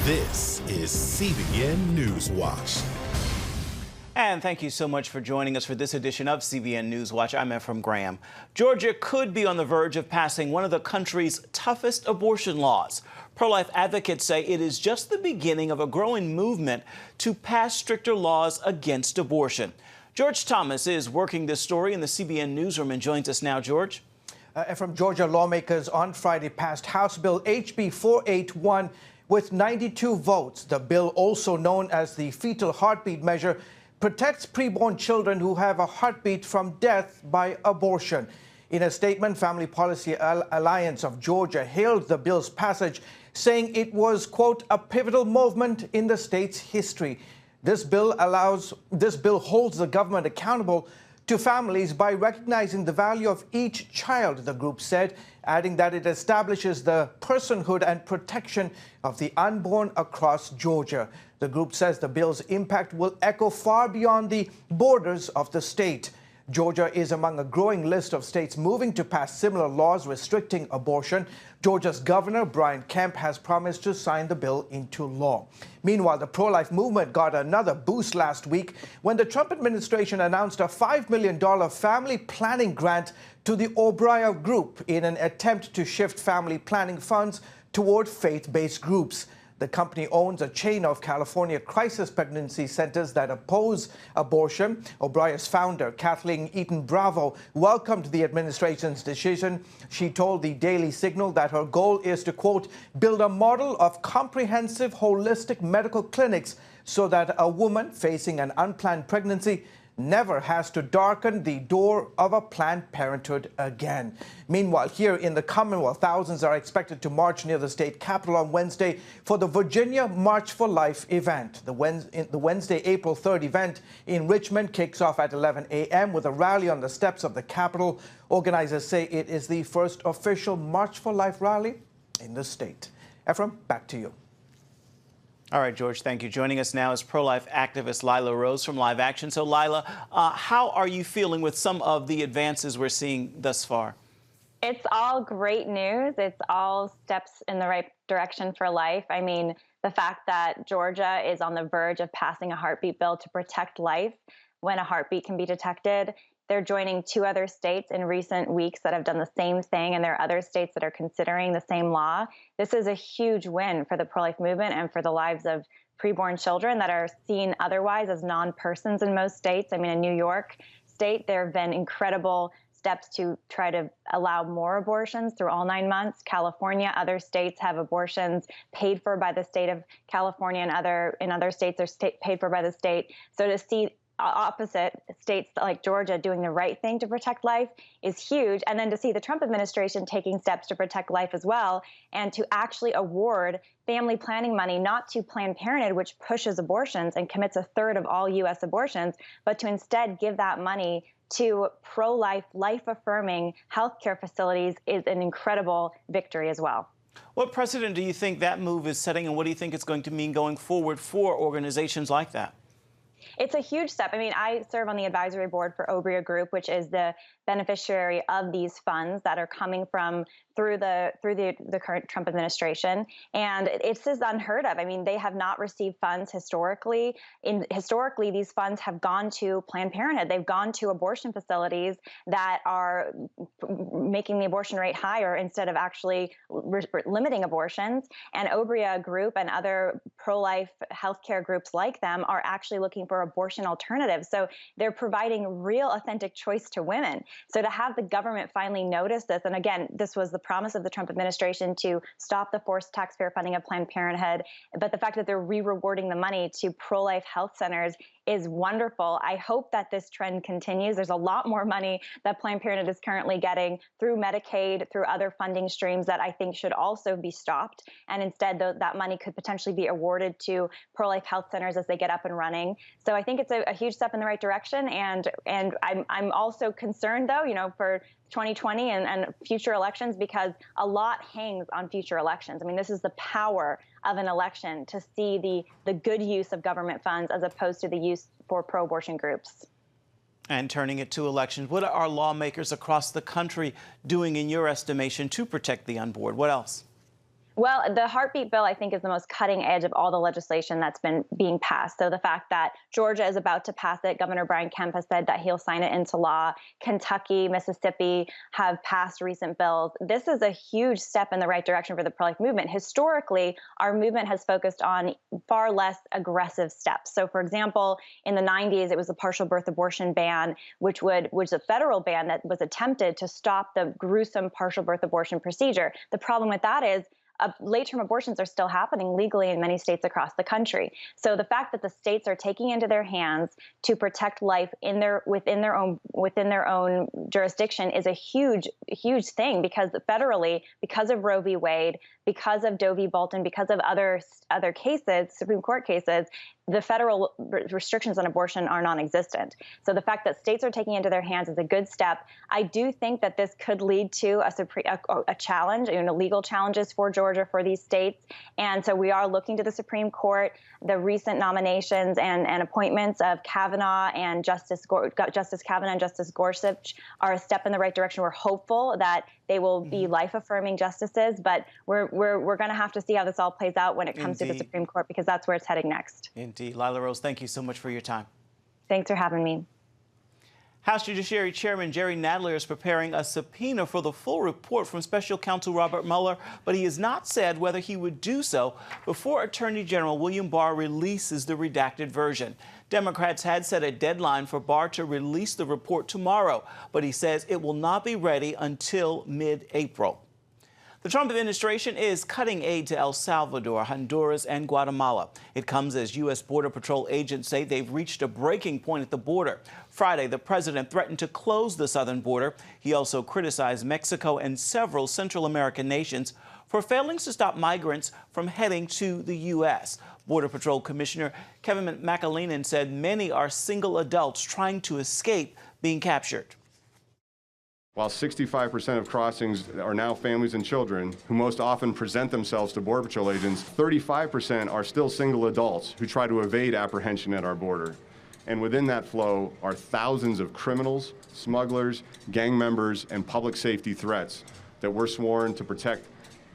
This is CBN NewsWatch. And thank you so much for joining us for this edition of CBN NewsWatch. I'm Ephraim Graham. Georgia could be on the verge of passing one of the country's toughest abortion laws. Pro-life advocates say it is just the beginning of a growing movement to pass stricter laws against abortion. George Thomas is working this story in the CBN newsroom and joins us now. George. From Georgia, lawmakers on Friday passed House Bill HB 481 with 92 votes. The bill, also known as the fetal heartbeat measure, protects preborn children who have a heartbeat from death by abortion. In a statement, Family Policy Alliance of Georgia hailed the bill's passage, saying it was, quote, a pivotal moment in the state's history. This bill holds the government accountable to families by recognizing the value of each child, the group said, adding that it establishes the personhood and protection of the unborn across Georgia. The group says the bill's impact will echo far beyond the borders of the state. Georgia is among a growing list of states moving to pass similar laws restricting abortion. Georgia's Governor Brian Kemp has promised to sign the bill into law. Meanwhile, the pro-life movement got another boost last week when the Trump administration announced a $5 million family planning grant to the ORPHAN'S group in an attempt to shift family planning funds toward faith-based groups. The company owns a chain of California crisis pregnancy centers that oppose abortion. ORPHAN'S founder, Kathleen Eaton Bravo, welcomed the administration's decision. She told the Daily Signal that her goal is to, quote, build a model of comprehensive, holistic medical clinics so that a woman facing an unplanned pregnancy never has to darken the door of a Planned Parenthood again. Meanwhile, here in the Commonwealth, thousands are expected to march near the state capitol on Wednesday for the Virginia March for Life event. The Wednesday, April 3rd event in Richmond kicks off at 11 a.m. with a rally on the steps of the Capitol. Organizers say it is the first official March for Life rally in the state. Ephraim, back to you. All right, George, thank you. Joining us now is pro-life activist Lila Rose from Live Action. So, Lila, how are you feeling with some of the advances we're seeing thus far? It's all great news. It's all steps in the right direction for life. I mean, the fact that Georgia is on the verge of passing a heartbeat bill to protect life when a heartbeat can be detected. They're joining two other states in recent weeks that have done the same thing, and there are other states that are considering the same law. This is a huge win for the pro-life movement and for the lives of preborn children that are seen otherwise as non-persons in most states. I mean, in New York State, there have been incredible steps to try to allow more abortions through all 9 months. California, other states have abortions paid for by the state of California, and in other states are paid for by the state. So to see opposite states like Georgia doing the right thing to protect life is huge. And then to see the Trump administration taking steps to protect life as well, and to actually award family planning money, not to Planned Parenthood, which pushes abortions and commits a third of all U.S. abortions, but to instead give that money to pro-life, life-affirming healthcare facilities is an incredible victory as well. What precedent do you think that move is setting, and what do you think it's going to mean going forward for organizations like that? It's a huge step. I mean, I serve on the advisory board for ORPHAN'S Group, which is the beneficiary of these funds that are coming from through the current Trump administration. And it's unheard of. I mean, they have not received funds historically. Historically, these funds have gone to Planned Parenthood. They've gone to abortion facilities that are making the abortion rate higher instead of actually limiting abortions. And ORPHAN'S Group and other pro-life healthcare groups like them are actually looking for abortion alternatives. So they're providing real authentic choice to women. So to have the government finally notice this, and again, this was the promise of the Trump administration to stop the forced taxpayer funding of Planned Parenthood, but the fact that they're re-rewarding the money to pro-life health centers is wonderful. I hope that this trend continues. There's a lot more money that Planned Parenthood is currently getting through Medicaid, through other funding streams that I think should also be stopped. And instead, that money could potentially be awarded to pro-life health centers as they get up and running. So I think it's a huge step in the right direction. And I'm also concerned, though, for 2020 and future elections, because a lot hangs on future elections. I mean, this is the power of an election, to see the good use of government funds as opposed to the use for pro-abortion groups. And turning it to elections, what are lawmakers across the country doing, in your estimation, to protect the unborn? What else? Well, the heartbeat bill, I think, is the most cutting edge of all the legislation that's been being passed. So the fact that Georgia is about to pass it, Governor Brian Kemp has said that he'll sign it into law. Kentucky, Mississippi have passed recent bills. This is a huge step in the right direction for the pro-life movement. Historically, our movement has focused on far less aggressive steps. So, for example, in the 90s, it was a partial birth abortion ban, which was a federal ban that was attempted to stop the gruesome partial birth abortion procedure. The problem with that is late-term abortions are still happening legally in many states across the country. So the fact that the states are taking into their hands to protect life within their own jurisdiction is a huge thing, because federally, because of Roe v. Wade, because of Doe v. Bolton, because of other cases, Supreme Court cases, the federal restrictions on abortion are non-existent. So the fact that states are taking into their hands is a good step. I do think that this could lead to a challenge, legal challenges for Georgia, for these states. And so we are looking to the Supreme Court. The recent nominations and appointments of Kavanaugh and Justice Kavanaugh and Justice Gorsuch are a step in the right direction. We're hopeful that they will be life-affirming justices, but we're going to have to see how this all plays out when it comes to the Supreme Court, because that's where it's heading next. Indeed. Lila Rose, thank you so much for your time. Thanks for having me. House Judiciary Chairman Jerry Nadler is preparing a subpoena for the full report from Special Counsel Robert Mueller, but he has not said whether he would do so before Attorney General William Barr releases the redacted version. Democrats had set a deadline for Barr to release the report tomorrow, but he says it will not be ready until mid-April. The Trump administration is cutting aid to El Salvador, Honduras, and Guatemala. It comes as U.S. Border Patrol agents say they've reached a breaking point at the border. Friday, the president threatened to close the southern border. He also criticized Mexico and several Central American nations for failing to stop migrants from heading to the U.S. Border Patrol Commissioner Kevin McAleenan said many are single adults trying to escape being captured. While 65% of crossings are now families and children who most often present themselves to Border Patrol agents, 35% are still single adults who try to evade apprehension at our border. And within that flow are thousands of criminals, smugglers, gang members, and public safety threats that we're sworn to protect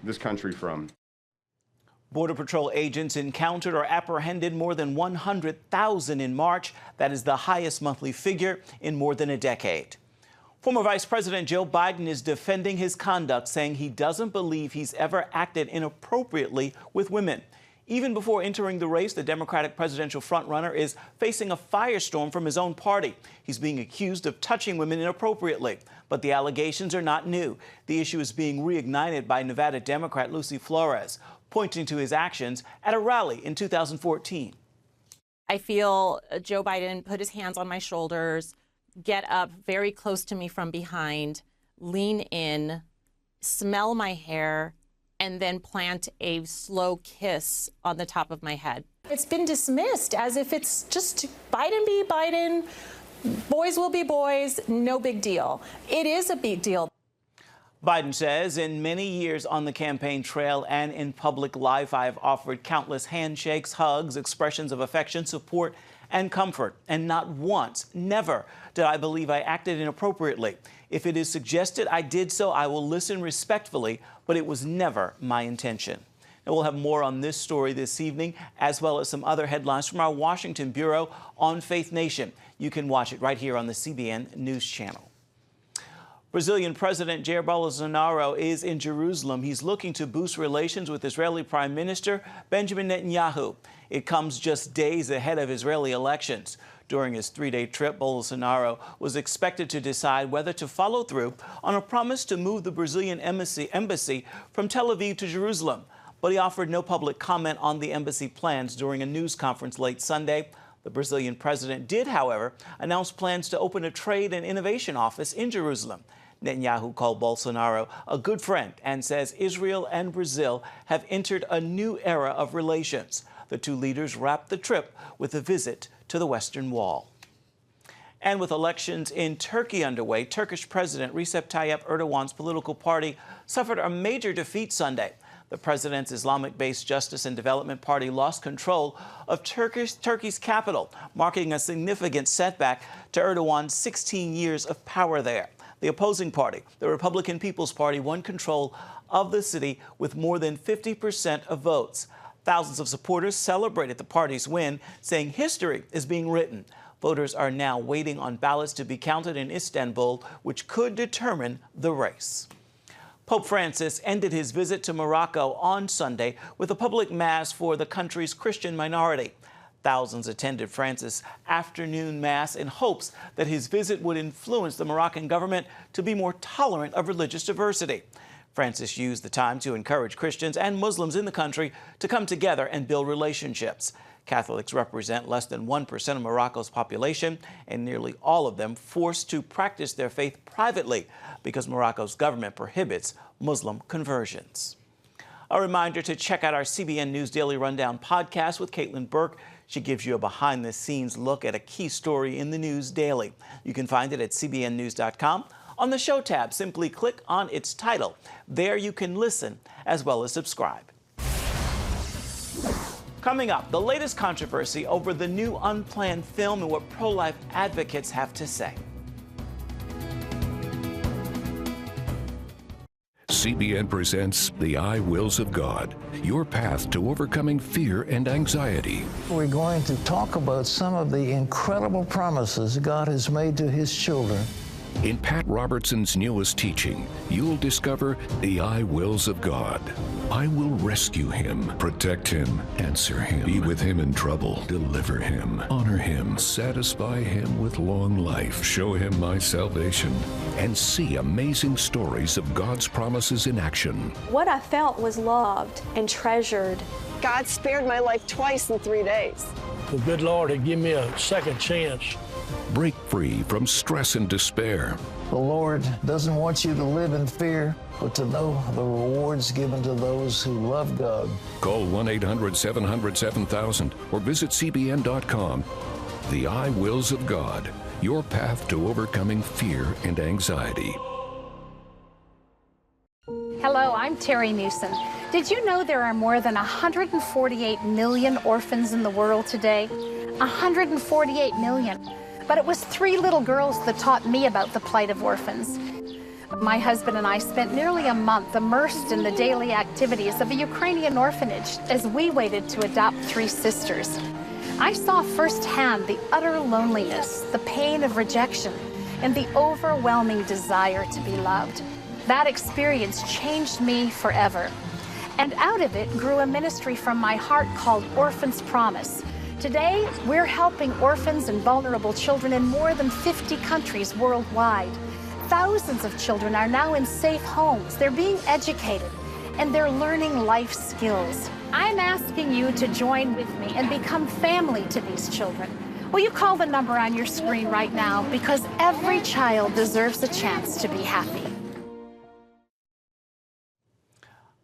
this country from. Border Patrol agents encountered or apprehended more than 100,000 in March. That is the highest monthly figure in more than a decade. Former Vice President Joe Biden is defending his conduct, saying he doesn't believe he's ever acted inappropriately with women. Even before entering the race, the Democratic presidential frontrunner is facing a firestorm from his own party. He's being accused of touching women inappropriately. But the allegations are not new. The issue is being reignited by Nevada Democrat Lucy Flores, pointing to his actions at a rally in 2014. I feel Joe Biden put his hands on my shoulders, get up very close to me from behind, lean in, smell my hair, and then plant a slow kiss on the top of my head. It's been dismissed as if it's just Biden be Biden, boys will be boys, no big deal. It is a big deal. Biden says, in many years on the campaign trail and in public life, I have offered countless handshakes, hugs, expressions of affection, support, and comfort. And not once, never, did I believe I acted inappropriately. If it is suggested I did so, I will listen respectfully, but it was never my intention. And we'll have more on this story this evening, as well as some other headlines from our Washington bureau on Faith Nation. You can watch it right here on the CBN News Channel. Brazilian President Jair Bolsonaro is in Jerusalem. He's looking to boost relations with Israeli Prime Minister Benjamin Netanyahu. It comes just days ahead of Israeli elections. During his three-day trip, Bolsonaro was expected to decide whether to follow through on a promise to move the Brazilian embassy from Tel Aviv to Jerusalem. But he offered no public comment on the embassy plans during a news conference late Sunday. The Brazilian president did, however, announce plans to open a trade and innovation office in Jerusalem. Netanyahu called Bolsonaro a good friend and says Israel and Brazil have entered a new era of relations. The two leaders wrapped the trip with a visit to the Western Wall. And with elections in Turkey underway, Turkish President Recep Tayyip Erdogan's political party suffered a major defeat Sunday. The president's Islamic-based Justice and Development Party lost control of Turkey's capital, marking a significant setback to Erdogan's 16 years of power there. The opposing party, the Republican People's Party, won control of the city with more than 50% of votes. Thousands of supporters celebrated the party's win, saying history is being written. Voters are now waiting on ballots to be counted in Istanbul, which could determine the race. Pope Francis ended his visit to Morocco on Sunday with a public mass for the country's Christian minority. Thousands attended Francis' afternoon mass in hopes that his visit would influence the Moroccan government to be more tolerant of religious diversity. Francis used the time to encourage Christians and Muslims in the country to come together and build relationships. Catholics represent less than 1% of Morocco's population, and nearly all of them forced to practice their faith privately because Morocco's government prohibits Muslim conversions. A reminder to check out our CBN News Daily Rundown podcast with Caitlin Burke. She gives you a behind-the-scenes look at a key story in the news daily. You can find it at cbnnews.com. On the show tab, simply click on its title. There you can listen as well as subscribe. Coming up, the latest controversy over the new unplanned film and what pro-life advocates have to say. CBN presents The I Wills of God, your path to overcoming fear and anxiety. We're going to talk about some of the incredible promises God has made to His children. In Pat Robertson's newest teaching, you'll discover the I Wills of God. I will rescue him, protect him, answer him, be with him in trouble, deliver him, honor him, satisfy him with long life, show him my salvation, and see amazing stories of God's promises in action. What I felt was loved and treasured. God spared my life twice in 3 days. The good Lord had given me a second chance. Break free from stress and despair. The Lord doesn't want you to live in fear, but to know the rewards given to those who love God. Call 1-800-700-7000 or visit cbn.com. The I Wills of God, your path to overcoming fear and anxiety. Hello, I'm Terry Newsom. Did you know there are more than 148 million orphans in the world today? 148 million. But it was 3 little girls that taught me about the plight of orphans. My husband and I spent nearly a month immersed in the daily activities of a Ukrainian orphanage as we waited to adopt 3 sisters. I saw firsthand the utter loneliness, the pain of rejection, and the overwhelming desire to be loved. That experience changed me forever. And out of it grew a ministry from my heart called Orphan's Promise. Today, we're helping orphans and vulnerable children in more than 50 countries worldwide. Thousands of children are now in safe homes. They're being educated, and they're learning life skills. I'm asking you to join with me and become family to these children. Will you call the number on your screen right now? Because every child deserves a chance to be happy.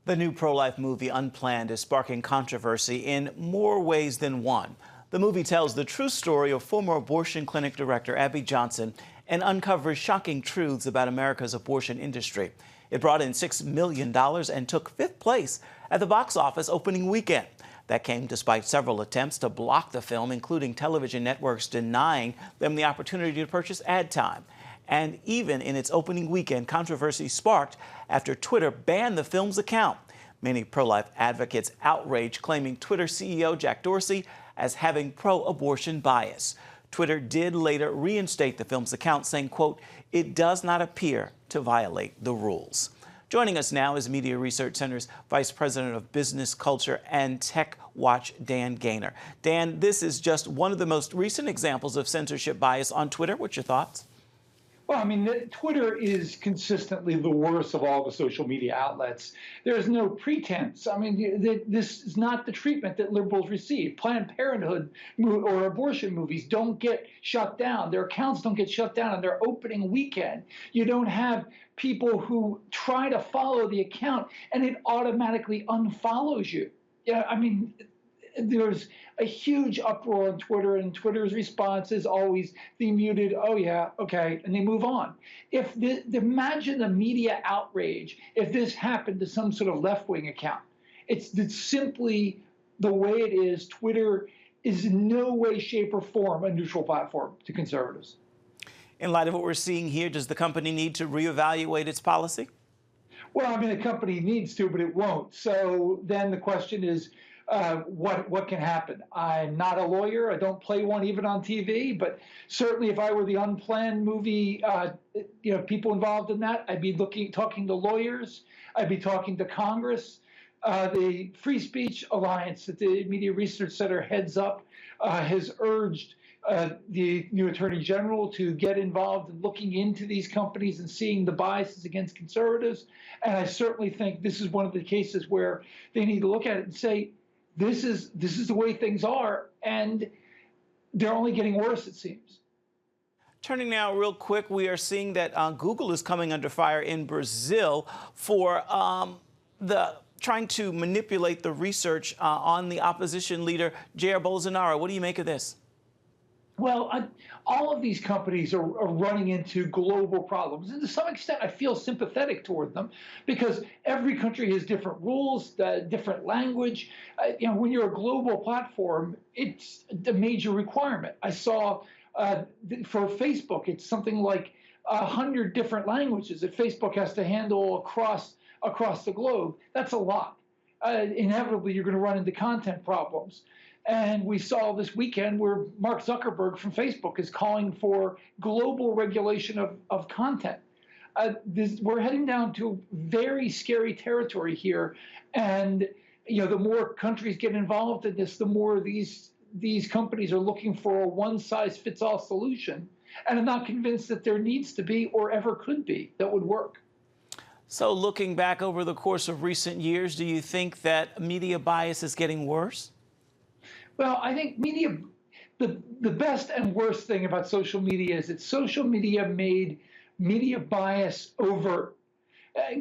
The new pro-life movie Unplanned is sparking controversy in more ways than one. The movie tells the true story of former abortion clinic director Abby Johnson and uncovers shocking truths about America's abortion industry. It brought in $6 million and took 5th place at the box office opening weekend. That came despite several attempts to block the film, including television networks denying them the opportunity to purchase ad time. And even in its opening weekend, controversy sparked after Twitter banned the film's account. Many pro-life advocates outraged, claiming Twitter CEO Jack Dorsey as having pro-abortion bias. Twitter did later reinstate the film's account, saying, quote, "It does not appear to violate the rules." Joining us now is Media Research Center's Vice President of Business, Culture, and Tech Watch, Dan Gaynor. Dan, this is just one of the most recent examples of censorship bias on Twitter. What's your thoughts? Well, I mean, Twitter is consistently the worst of all the social media outlets. There's no pretense. I mean, this is not the treatment that liberals receive. Planned Parenthood or abortion movies don't get shut down. Their accounts don't get shut down on their opening weekend. You don't have people who try to follow the account and it automatically unfollows you. Yeah, I mean, there's a huge uproar on Twitter, and Twitter's response is always the muted, "Oh yeah, okay," and they move on. Imagine the media outrage if this happened to some sort of left-wing account. It's simply the way it is. Twitter is in no way, shape, or form a neutral platform to conservatives. In light of what we're seeing here, does the company need to reevaluate its policy? Well, I mean, the company needs to, but it won't. So then the question is, what can happen? I'm not a lawyer. I don't play one even on TV. But certainly, if I were the Unplanned movie, people involved in that, I'd be talking to lawyers. I'd be talking to Congress. The Free Speech Alliance that the Media Research Center heads up has urged the new Attorney General to get involved in looking into these companies and seeing the biases against conservatives. And I certainly think this is one of the cases where they need to look at it and say, this is the way things are, and they're only getting worse, it seems. Turning now real quick, we are seeing that Google is coming under fire in Brazil for trying to manipulate the research on the opposition leader, Jair Bolsonaro. What do you make of this? Well, all of these companies are running into global problems. And to some extent, I feel sympathetic toward them because every country has different rules, different language. When you're a global platform, it's a major requirement. I saw for Facebook, it's something like 100 different languages that Facebook has to handle across the globe. That's a lot. Inevitably, you're going to run into content problems. And we saw this weekend where Mark Zuckerberg from Facebook is calling for global regulation of content. We're heading down to very scary territory here. And the more countries get involved in this, the more these companies are looking for a one-size-fits-all solution. And I'm not convinced that there needs to be or ever could be that would work. So looking back over the course of recent years, do you think that media bias is getting worse? Well, I think the best and worst thing about social media is that social media made media bias overt.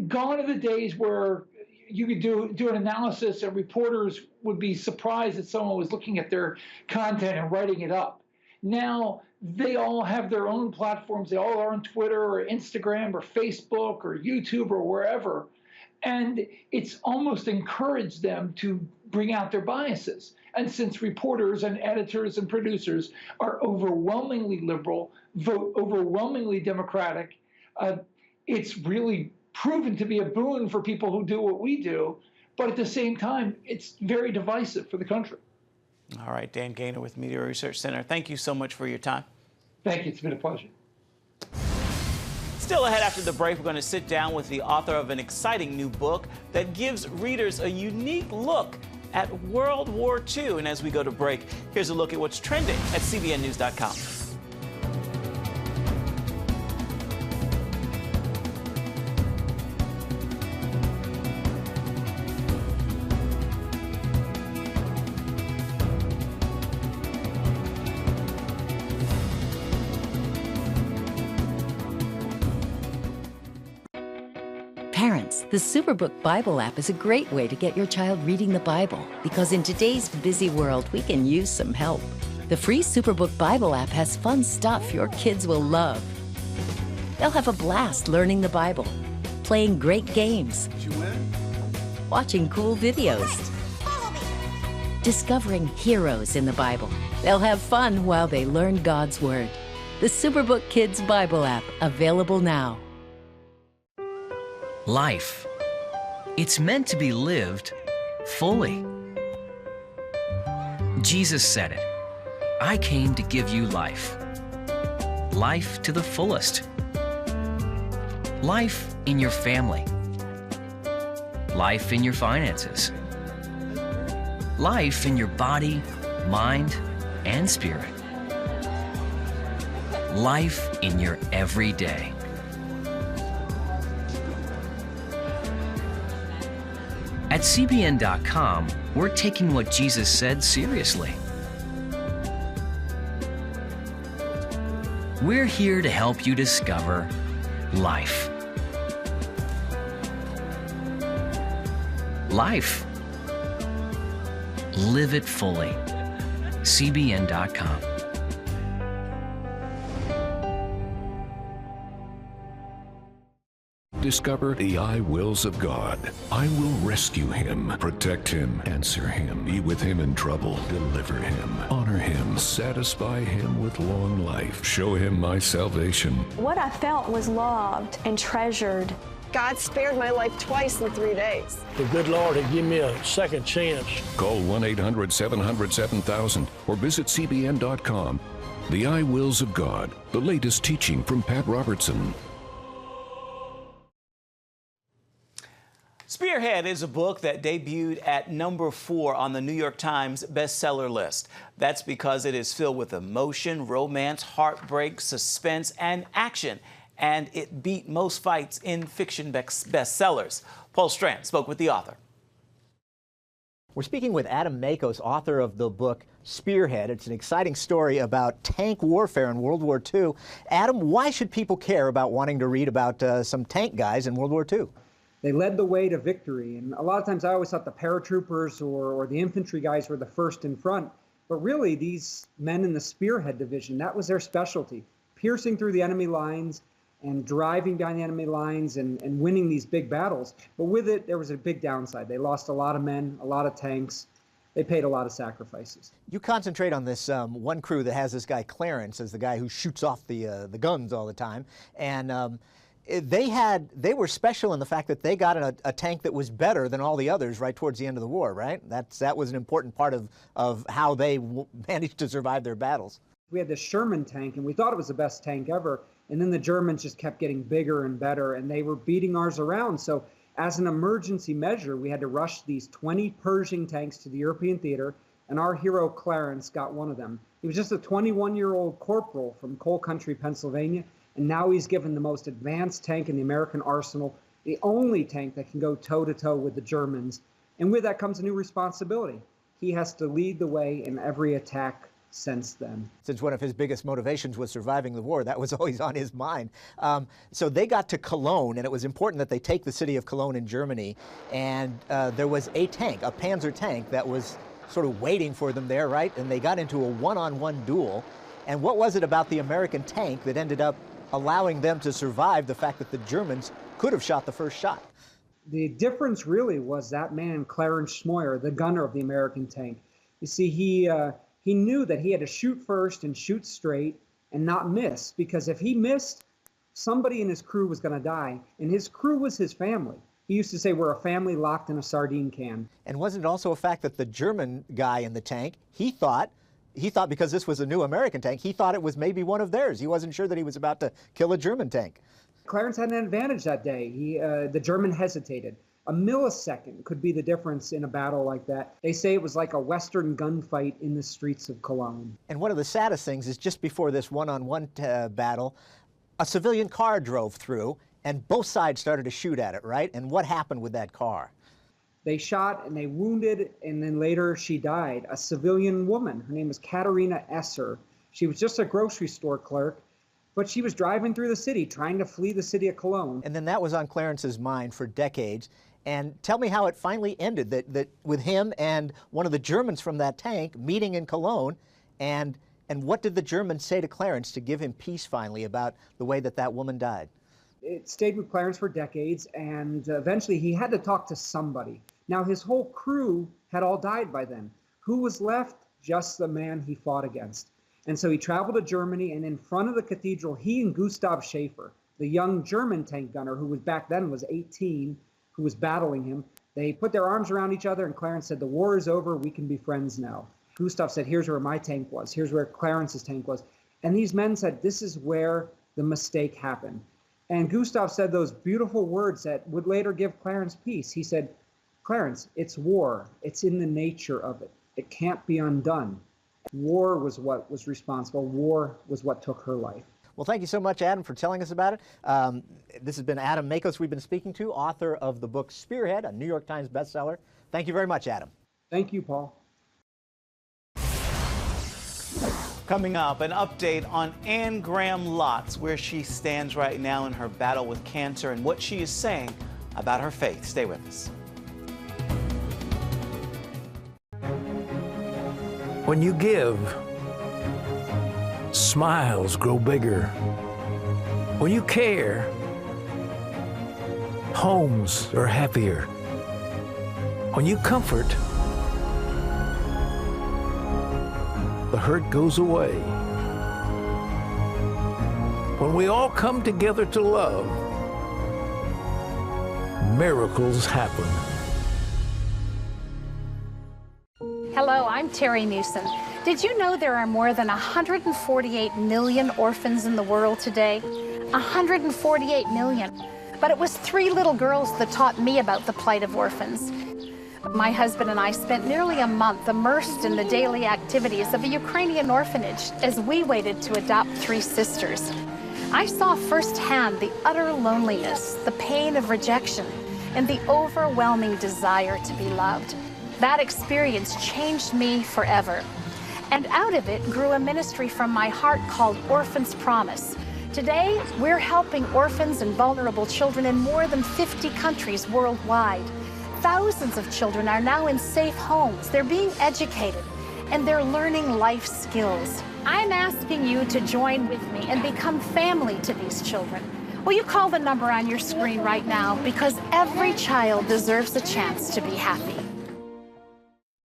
Gone are the days where you could do an analysis and reporters would be surprised that someone was looking at their content and writing it up. Now, they all have their own platforms. They all are on Twitter or Instagram or Facebook or YouTube or wherever. And it's almost encouraged them to bring out their biases. And since reporters and editors and producers are overwhelmingly liberal, vote overwhelmingly Democratic, it's really proven to be a boon for people who do what we do. But at the same time, it's very divisive for the country. All right, Dan Gaynor with Media Research Center. Thank you so much for your time. Thank you. It's been a pleasure. Still ahead after the break, we're going to sit down with the author of an exciting new book that gives readers a unique look at World War II. And as we go to break, here's a look at what's trending at CBNNews.com. Parents, the Superbook Bible app is a great way to get your child reading the Bible because in today's busy world, we can use some help. The free Superbook Bible app has fun stuff your kids will love. They'll have a blast learning the Bible, playing great games, watching cool videos, discovering heroes in the Bible. They'll have fun while they learn God's Word. The Superbook Kids Bible app, available now. Life. It's meant to be lived fully. Jesus said it. I came to give you life. Life to the fullest. Life in your family. Life in your finances. Life in your body, mind, and spirit. Life in your everyday. At CBN.com, we're taking what Jesus said seriously. We're here to help you discover life. Life. Live it fully. CBN.com. Discover the I wills of God. I will rescue him, protect him, answer him, be with him in trouble, deliver him, honor him, satisfy him with long life, show him my salvation. What I felt was loved and treasured. God spared my life twice in 3 days. The good Lord had given me a second chance. Call 1-800-700-7000 or visit CBN.com. The I Wills of God, the latest teaching from Pat Robertson. Spearhead is a book that debuted at number 4 on the New York Times bestseller list. That's because it is filled with emotion, romance, heartbreak, suspense, and action. And it beat most fights in fiction bestsellers. Paul Strand spoke with the author. We're speaking with Adam Makos, author of the book Spearhead. It's an exciting story about tank warfare in World War II. Adam, why should people care about wanting to read about some tank guys in World War II? They led the way to victory, and a lot of times I always thought the paratroopers or the infantry guys were the first in front, but really these men in the Spearhead division, that was their specialty, piercing through the enemy lines and driving behind the enemy lines and winning these big battles. But with it, there was a big downside. They lost a lot of men, a lot of tanks. They paid a lot of sacrifices. You concentrate on this one crew that has this guy Clarence as the guy who shoots off the guns all the time, and they were special in the fact that they got a tank that was better than all the others right towards the end of the war, right? That was an important part of how they managed to survive their battles. We had this Sherman tank, and we thought it was the best tank ever, and then the Germans just kept getting bigger and better, and they were beating ours around. So as an emergency measure, we had to rush these 20 Pershing tanks to the European theater, and our hero Clarence got one of them. He was just a 21-year-old corporal from Coal Country, Pennsylvania, and now he's given the most advanced tank in the American arsenal, the only tank that can go toe-to-toe with the Germans. And with that comes a new responsibility. He has to lead the way in every attack since then. Since one of his biggest motivations was surviving the war, that was always on his mind. So they got to Cologne, and it was important that they take the city of Cologne in Germany, and there was a tank, a Panzer tank, that was sort of waiting for them there, right? And they got into a one-on-one duel. And what was it about the American tank that ended up allowing them to survive the fact that the Germans could have shot the first shot? The difference really was that man, Clarence Schmoyer, the gunner of the American tank. You see, he knew that he had to shoot first and shoot straight and not miss, because if he missed, somebody in his crew was going to die, and his crew was his family. He used to say, we're a family locked in a sardine can. And wasn't it also a fact that the German guy in the tank, he thought because this was a new American tank, he thought it was maybe one of theirs. He wasn't sure that he was about to kill a German tank. Clarence had an advantage that day. The German hesitated. A millisecond could be the difference in a battle like that. They say it was like a Western gunfight in the streets of Cologne. And one of the saddest things is just before this one-on-one battle, a civilian car drove through, and both sides started to shoot at it, right? And what happened with that car? They shot and they wounded, and then later she died. A civilian woman. Her name was Katharina Esser. She was just a grocery store clerk, but she was driving through the city trying to flee the city of Cologne. And then that was on Clarence's mind for decades. And tell me how it finally ended, that with him and one of the Germans from that tank meeting in Cologne, and what did the Germans say to Clarence to give him peace finally about the way that woman died? It stayed with Clarence for decades, and eventually he had to talk to somebody. Now, his whole crew had all died by then. Who was left? Just the man he fought against. And so he traveled to Germany, and in front of the cathedral, he and Gustav Schaefer, the young German tank gunner who was back then was 18, who was battling him, they put their arms around each other, and Clarence said, the war is over, we can be friends now. Gustav said, here's where my tank was, here's where Clarence's tank was. And these men said, this is where the mistake happened. And Gustav said those beautiful words that would later give Clarence peace. He said, Clarence, it's war. It's in the nature of it. It can't be undone. War was what was responsible. War was what took her life. Well, thank you so much, Adam, for telling us about it. This has been Adam Makos we've been speaking to, author of the book Spearhead, a New York Times bestseller. Thank you very much, Adam. Thank you, Paul. Coming up, an update on Anne Graham Lotz, where she stands right now in her battle with cancer and what she is saying about her faith. Stay with us. When you give, smiles grow bigger. When you care, homes are happier. When you comfort, the hurt goes away. When we all come together to love, miracles happen. Hello, I'm Terry Newsom. Did you know there are more than 148 million orphans in the world today? 148 million. But it was 3 little girls that taught me about the plight of orphans. My husband and I spent nearly a month immersed in the daily activities of a Ukrainian orphanage as we waited to adopt 3 sisters. I saw firsthand the utter loneliness, the pain of rejection, and the overwhelming desire to be loved. That experience changed me forever. And out of it grew a ministry from my heart called Orphan's Promise. Today, we're helping orphans and vulnerable children in more than 50 countries worldwide. Thousands of children are now in safe homes. They're being educated, and they're learning life skills. I'm asking you to join with me and become family to these children. Will you call the number on your screen right now? Because every child deserves a chance to be happy.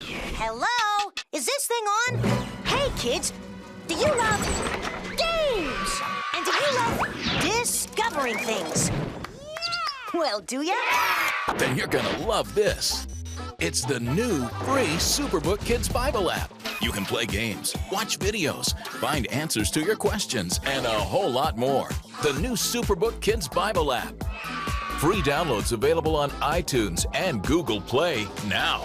Hello? Is this thing on? Hey, kids, do you love games? And do you love discovering things? Well, do ya? Then you're gonna love this. It's the new free Superbook Kids Bible app. You can play games, watch videos, find answers to your questions, and a whole lot more. The new Superbook Kids Bible app. Free downloads available on iTunes and Google Play now.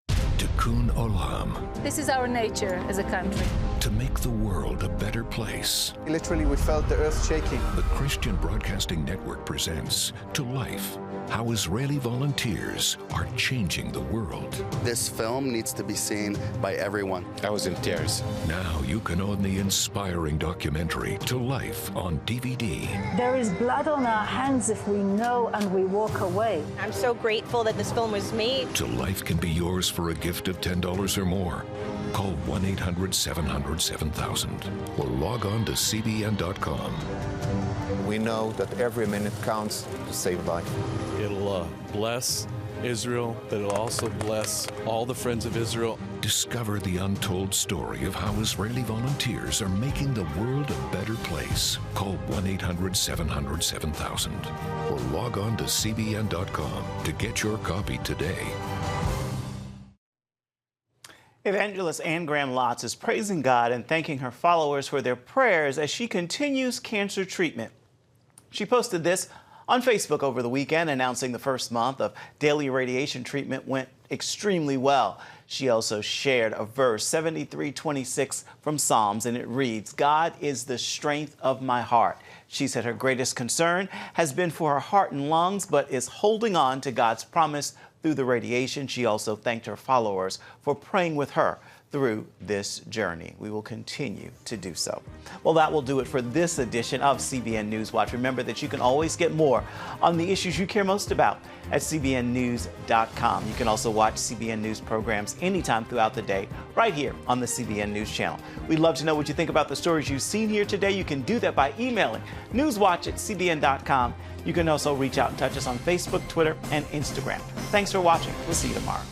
Tikkun Olam. This is our nature as a country. To make the world a better place. Literally, we felt the earth shaking. The Christian Broadcasting Network presents To Life, how Israeli volunteers are changing the world. This film needs to be seen by everyone. I was in tears. Now you can own the inspiring documentary To Life on DVD. There is blood on our hands if we know and we walk away. I'm so grateful that this film was made. To Life can be yours for a gift of $10 or more. Call 1-800-700-7000 or log on to CBN.com. We know that every minute counts to save life. It'll bless Israel, but it'll also bless all the friends of Israel. Discover the untold story of how Israeli volunteers are making the world a better place. Call 1-800-700-7000 or log on to CBN.com to get your copy today. Evangelist Anne Graham Lotz is praising God and thanking her followers for their prayers as she continues cancer treatment. She posted this on Facebook over the weekend, announcing the first month of daily radiation treatment went extremely well. She also shared a verse, 73:26 from Psalms, and it reads, "God is the strength of my heart." She said her greatest concern has been for her heart and lungs, but is holding on to God's promise through the radiation. She also thanked her followers for praying with her through this journey. We will continue to do so. Well, that will do it for this edition of CBN NewsWatch. Remember that you can always get more on the issues you care most about at cbnnews.com. You can also watch CBN News programs anytime throughout the day right here on the CBN News channel. We'd love to know what you think about the stories you've seen here today. You can do that by emailing newswatch@cbn.com. You can also reach out and touch us on Facebook, Twitter, and Instagram. Thanks for watching. We'll see you tomorrow.